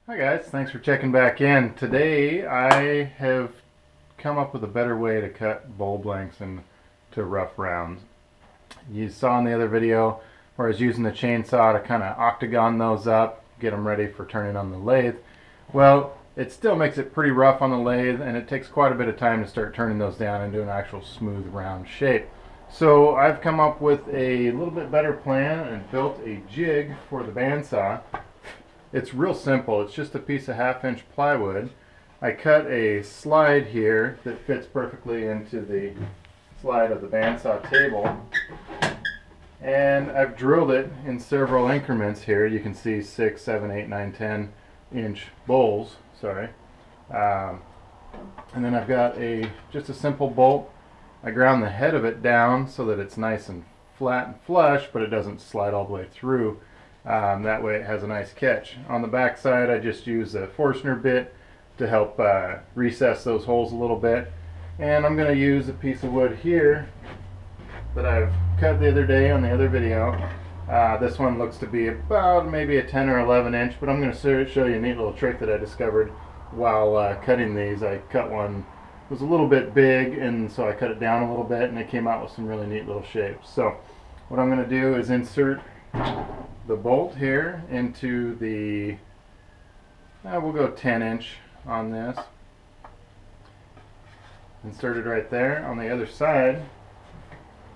Hi guys, thanks for checking back in. Today I have come up with a better way to cut bowl blanks into rough rounds. You saw in the other video where I was using the chainsaw to kind of octagon those up, get them ready for turning on the lathe. Well, it still makes it pretty rough on the lathe, and it takes quite a bit of time to start turning those down into an actual smooth round shape. So I've come up with a little bit better plan and built a jig for the bandsaw. It's real simple. It's just a piece of 1/2 inch plywood. I cut a slide here that fits perfectly into the slide of the bandsaw table, and I've drilled it in several increments here. You can see 6, 7, 8, 9, 10-inch bowls. Sorry. And then I've got just a simple bolt. I ground the head of it down so that it's nice and flat and flush, but it doesn't slide all the way through. That way it has a nice catch. On the back side I just use a Forstner bit to help recess those holes a little bit. And I'm going to use a piece of wood here that I've cut the other day on the other video. This one looks to be about maybe a 10 or 11 inch, but I'm going to show you a neat little trick that I discovered while cutting these. I cut one, it was a little bit big, and so I cut it down a little bit and it came out with some really neat little shapes. So what I'm going to do is insert the bolt here into the, we'll go 10-inch on this. Insert it right there. On the other side,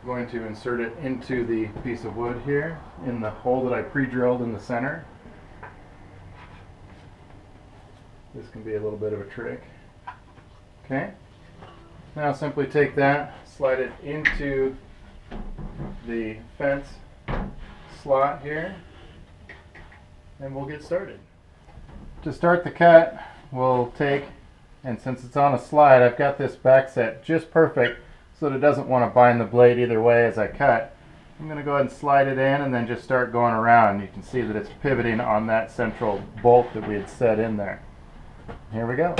I'm going to insert it into the piece of wood here in the hole that I pre-drilled in the center. This can be a little bit of a trick. Okay. Now simply take that, slide it into the fence slot here, and we'll get started. To start the cut, we'll take, and since it's on a slide, I've got this back set just perfect so that it doesn't want to bind the blade either way as I cut. I'm going to go ahead and slide it in and then just start going around. You can see that it's pivoting on that central bolt that we had set in there. Here we go.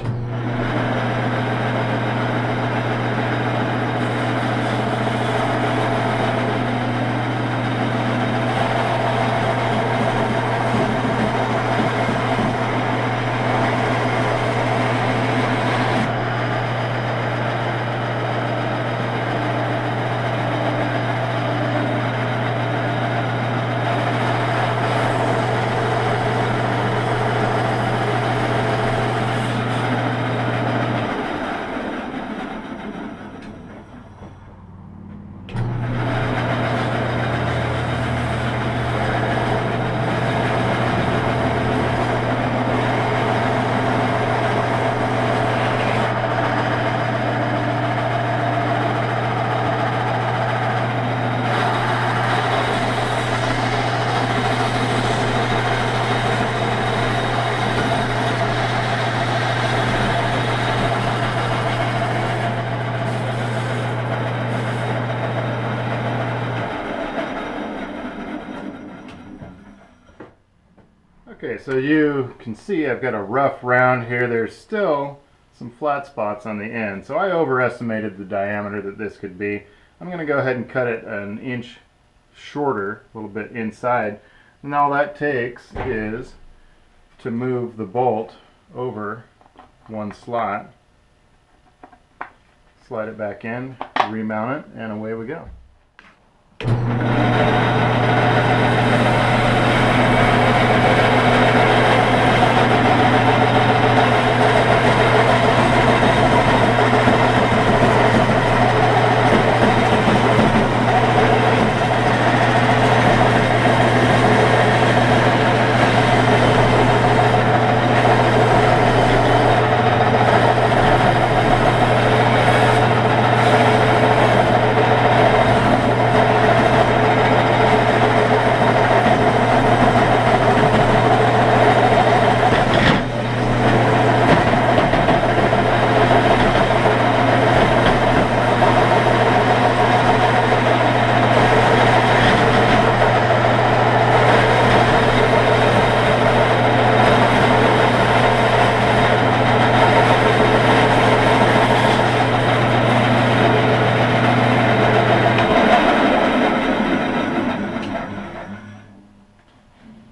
Okay, so you can see I've got a rough round here. There's still some flat spots on the end, so I overestimated the diameter that this could be. I'm going to go ahead and cut it an inch shorter, a little bit inside, and all that takes is to move the bolt over one slot, slide it back in, remount it, and away we go.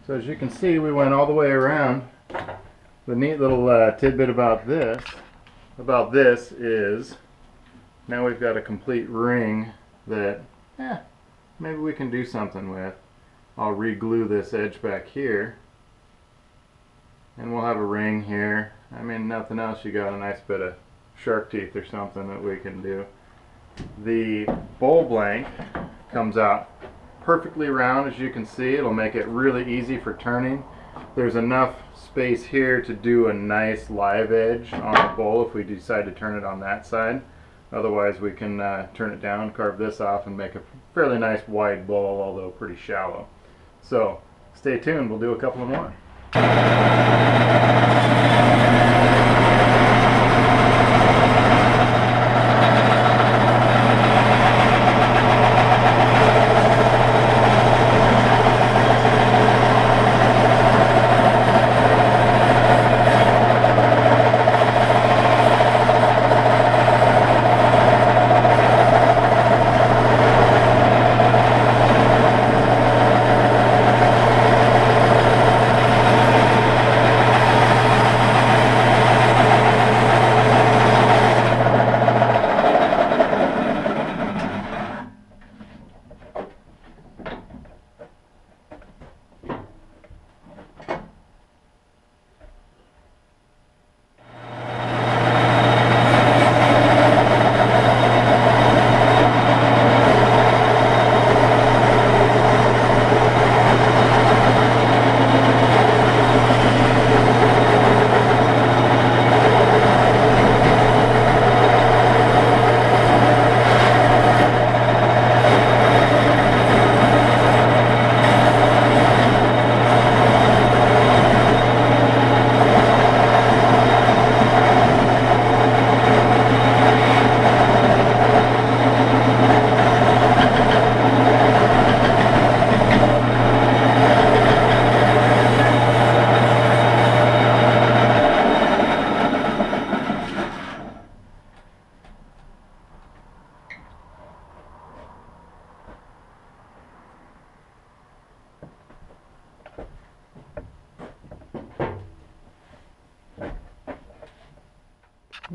So as you can see, we went all the way around The neat little tidbit about this is now we've got a complete ring that maybe we can do something with. I'll re-glue this edge back here and we'll have a ring here. I mean, nothing else, you got a nice bit of shark teeth or something that we can do. The bowl blank comes out perfectly round, as you can see. It'll make it really easy for turning. There's enough space here to do a nice live edge on the bowl if we decide to turn it on that side. Otherwise we can turn it down, carve this off, and make a fairly nice wide bowl, although pretty shallow. So stay tuned, we'll do a couple more.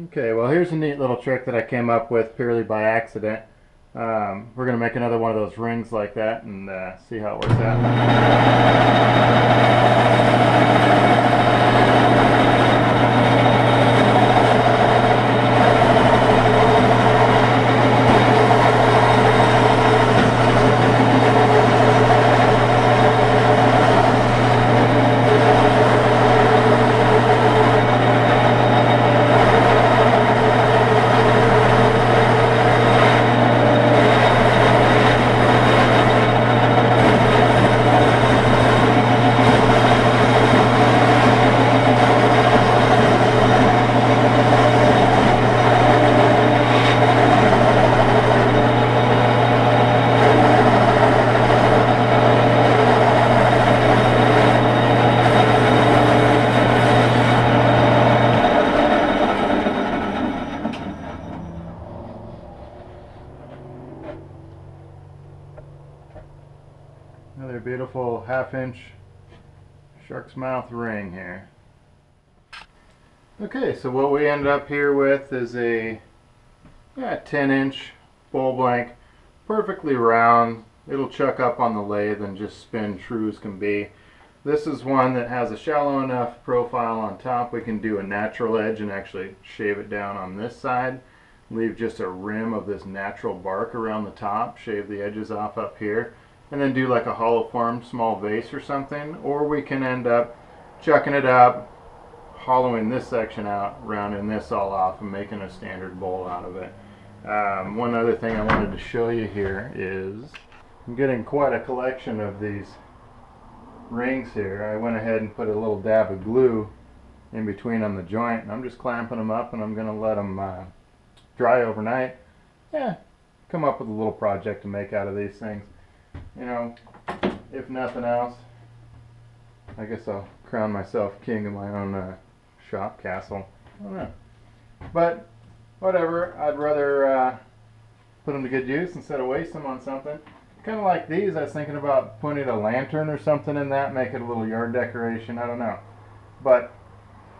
Okay, well here's a neat little trick that I came up with purely by accident. We're going to make another one of those rings like that and see how it works out. Another beautiful 1/2 inch shark's mouth ring here. Okay, so what we ended up here with is a 10-inch bowl blank, perfectly round. It'll chuck up on the lathe and just spin true as can be. This is one that has a shallow enough profile on top. We can do a natural edge and actually shave it down on this side. Leave just a rim of this natural bark around the top, shave the edges off up here, and then do like a hollow formed small vase or something. Or we can end up chucking it up, hollowing this section out, rounding this all off, and making a standard bowl out of it. One other thing I wanted to show you here is I'm getting quite a collection of these rings here. I went ahead and put a little dab of glue in between on the joint, and I'm just clamping them up, and I'm going to let them dry overnight. Come up with a little project to make out of these things. You know, if nothing else, I guess I'll crown myself king of my own shop castle. I don't know. But whatever, I'd rather put them to good use instead of waste them on something. Kind of like these, I was thinking about putting a lantern or something in that, make it a little yard decoration, I don't know. But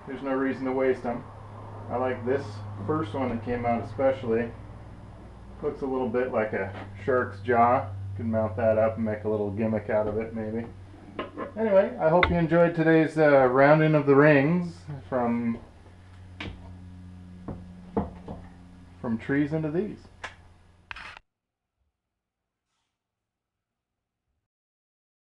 there's no reason to waste them. I like this first one that came out especially. Looks a little bit like a shark's jaw. Can mount that up and make a little gimmick out of it maybe. Anyway, I hope you enjoyed today's rounding of the rings from trees into these.